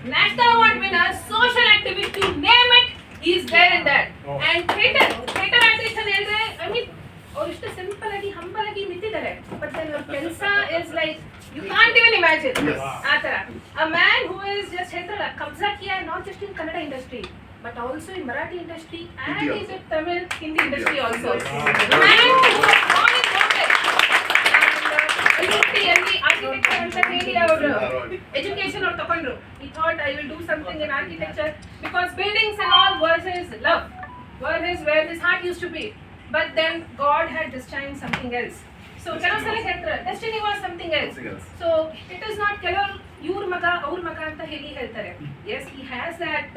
national award winner, social activist, to name it, he is there in that. And theater artist ಅಂತ ಹೇಳಿದ್ರೆ I mean ಅವ್ರು ಇಷ್ಟು simple ಆಗಿ humble ಆಗಿ ನಿಂತಿದ್ದಾರೆ, ಬಟ್ ದೆನ್ ಅವ್ರ ಕೆಲಸ is like you can't even imagine. ಆ ತರ a man who is just ಹೇಳ್ತಾರಲ್ಲ ಕಬ್ಜಾ ಕಿಯಾ not just in Kannada industry but also in Marathi industry and in the Tamil Hindi industry also. And all is wanted. And architecture anta heli avaru education or takondru. He thought I will do something in architecture because buildings and all was his love, where his heart used to be. But then God had destined something else. So ಕೆಲವು ಸಲ ಹೇಳ್ತಾರೆ destiny was something else. So it is not ಕೆಲವರು ಇವ್ರ ಮಗ ಅವ್ರ ಮಗ ಅಂತ ಹೇಳಿ ಹೇಳ್ತಾರೆ. Yes, he has that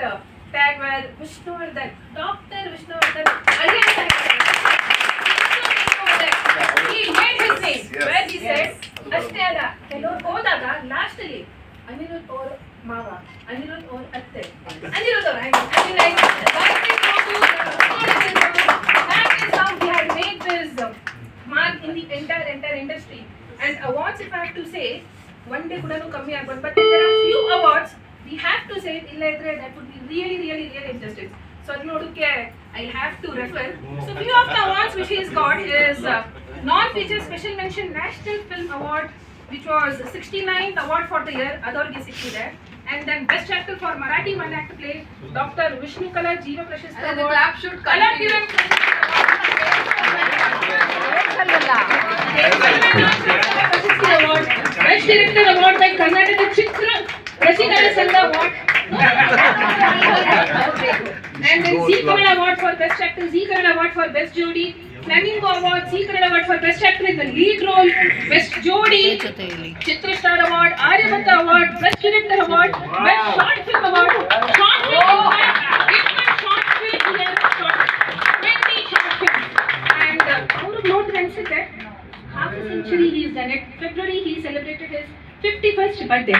tag where Vishnuvardhan, Dr. Vishnuvardhan, he made his name where he said ಅಷ್ಟೇ ಅಲ್ಲ ಕೆಲವರು ಹೋದಾಗ ಲಾಸ್ಟ್ ಅಲ್ಲಿ ಅನಿರುದ್ಧ್ ಅವ್ರ ಮಾವ, ಅನಿರುದ್ಧ್ ಅವ್ರ ಅತ್ತೆ, ಅನಿರುದ್ಧ್ ಅವ್ರ that is how he had made this mark in the entire industry. And awards, if I have to say, one day ಕೂಡನು ಕಮ್ಮಿ ಆಗ್ಬೋದು, but there are few awards we have to say it illa idre that would be really injustice. So adu nodukke I have to refer. So few of the awards which he has got is non-feature special mention national film award, which was 69th award for the year, adorge sikkide. And then best actor for Marathi one act play, Dr. Vishnu Kala Jeeva Prashasti award. The clap should continue. Award, best director award by Karnataka Chitra Rasikara Sangha award. And then Zee Kannada award for best actor, Zee Kannada award for best jodi, Flamingo award, Zee Kannada award for best actor in the lead role, best jodi, Chitra Star award, Aryabhatta award, best director award, best short film award, short film award, short film, 20 short films. And ಅವರು ನೋಡಿದ್ರೆ ಅನ್ಸುತ್ತೆ half a century he has done it. February he celebrated his 51st birthday.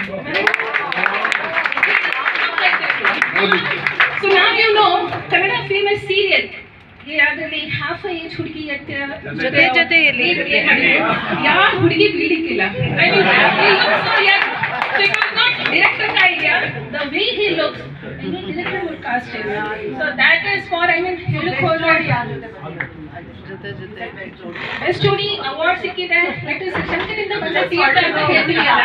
So now you know Kannada famous serial. ಅದರಲ್ಲಿ half age ಹುಡುಗಿ ಜೊತೆಯಲ್ಲಿ ಯಾವ ಹುಡುಗಿ ಬೀಳಿಕ್ಕಿಲ್ಲ. I mean director ka idea, the way he looks, any director would cast him. So that is for, I mean, he look already best jodi award sikkide. Let us ಶಂಕರಿಂದ ಬಂದ ತೀರ್ಥ ಅಂತ ಹೇಳ್ತೀವಿ ಅಲ್ಲ,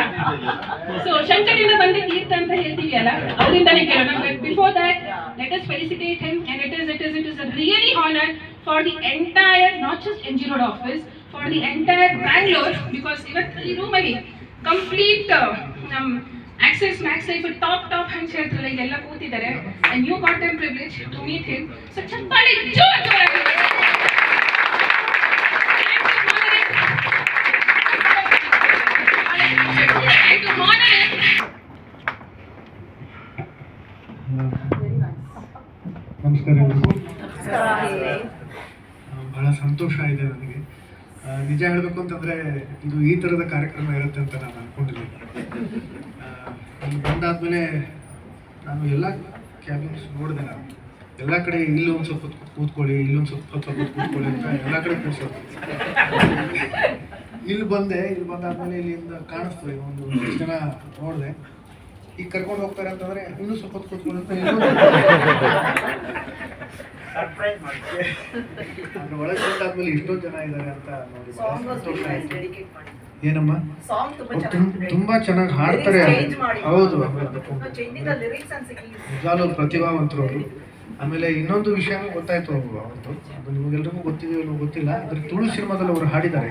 so ಶಂಕರಿಂದ ಬಂದ ತೀರ್ಥ ಅಂತ ಹೇಳ್ತೀವಿ ಅಲ್ಲ, ಅವರಿಂದಾನೇ ಕೇಳೋಣ. But before that, let us felicitate him, and it is a really honor for the entire, not just NG Road office, for the entire Bangalore, because ಇವತ್ತು ಈ ರೂಮಲ್ಲಿ complete access max life top hands ಹೇಳ್ತಾರಲ್ಲ ಇದೆಲ್ಲ ಕೂತಿದ್ದಾರೆ, and you got them privilege to meet him. So ಚಪ್ಪಾಳೆ ಜೋರಾಗಿ ನಮಸ್ಕಾರ. ಬಹಳ ಸಂತೋಷ ಇದೆ ನನಗೆ. ನಿಜ ಹೇಳಬೇಕು ಅಂತಂದರೆ ಇದು ಈ ಥರದ ಕಾರ್ಯಕ್ರಮ ಇರುತ್ತೆ ಅಂತ ನಾನು ಅಂದ್ಕೊಂಡಿಲ್ಲ. ಇಲ್ಲಿ ಬಂದಾದಮೇಲೆ ನಾನು ಎಲ್ಲ ಕ್ಯಾಬಿನ್ಸ್ ನೋಡಿದೆ. ನಾನು ಎಲ್ಲ ಕಡೆ ಇಲ್ಲೊಂದು ಸ್ವಲ್ಪ ಕೂತ್ಕೊಳ್ಳಿ, ಇಲ್ಲೊಂದು ಸ್ವಲ್ಪ ಕೂತ್ಕೊಳ್ಳಿ ಅಂತ ಎಲ್ಲ ಕಡೆ ಕೂರಿಸೋದು. ಇಲ್ಲಿ ಬಂದಾದ್ಮೇಲೆ ಇಲ್ಲಿಂದ ಕಾಣಿಸ್ತು ಒಂದು ಜನ ನೋಡಿದೆ. ಈಗ ಕರ್ಕೊಂಡು ಹೋಗ್ತಾರೆ ಅಂತಂದರೆ ಇನ್ನೂ ಸ್ವಲ್ಪ ಕೂತ್ಕೊಳ್ಳಿ ಅಂತ ಅದ್ರ ಒಳಗೆ ಬಂದಾದ್ಮೇಲೆ ಇಷ್ಟೊಂದು ಜನ ಇದ್ದಾರೆ ಅಂತ ನೋಡಿ ಏನಮ್ಮ ತುಂಬಾ ಚೆನ್ನಾಗಿ ಹಾಡ್ತಾರೆ. ಹೌದು, ನಿಜಾಲು ಪ್ರತಿಭಾವಂತರು ಅವರು. ಆಮೇಲೆ ಇನ್ನೊಂದು ವಿಷಯ ಗೊತ್ತಾಯ್ತು ಅವ್ರದ್ದು, ಅದು ನಿಮಗೆಲ್ರಿಗೂ ಗೊತ್ತಿದೆಯೋ ಗೊತ್ತಿಲ್ಲ, ಅದ್ರ ತುಳು ಸಿನಿಮಾದಲ್ಲಿ ಅವರು ಹಾಡಿದ್ದಾರೆ.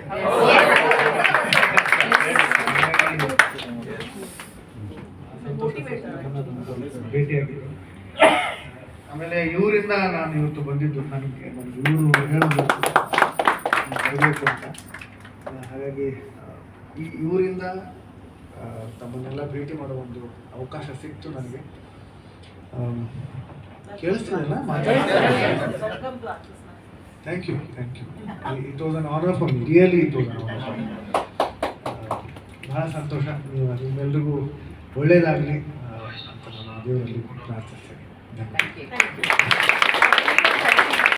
ಭೇಟಿಯಾಗಿದ್ದು. ಆಮೇಲೆ ಇವರಿಂದ ನಾನು ಇವತ್ತು ಬಂದಿದ್ದು, ನನಗೆ ಇವರು ಹೇಳೋದು ಬರಬೇಕು ಅಂತ. ಹಾಗಾಗಿ ಇವರಿಂದ ತಮ್ಮನ್ನೆಲ್ಲ ಭೇಟಿ ಮಾಡೋ ಒಂದು ಅವಕಾಶ ಸಿಕ್ತು ನನಗೆ. ಕೇಳಿಸ್ತಿದೆಲ್ಲ thank you. It was an honour for me, really it was an honour for me. ಬಹಳ ಸಂತೋಷ. ನಿಮ್ಮೆಲ್ರಿಗೂ ಒಳ್ಳೆಯದಾಗಲಿ ಅಂತ ನಾನು ದೇವರಲ್ಲಿ ಪ್ರಾರ್ಥಿಸ್ತೇನೆ. ಧನ್ಯವಾದ.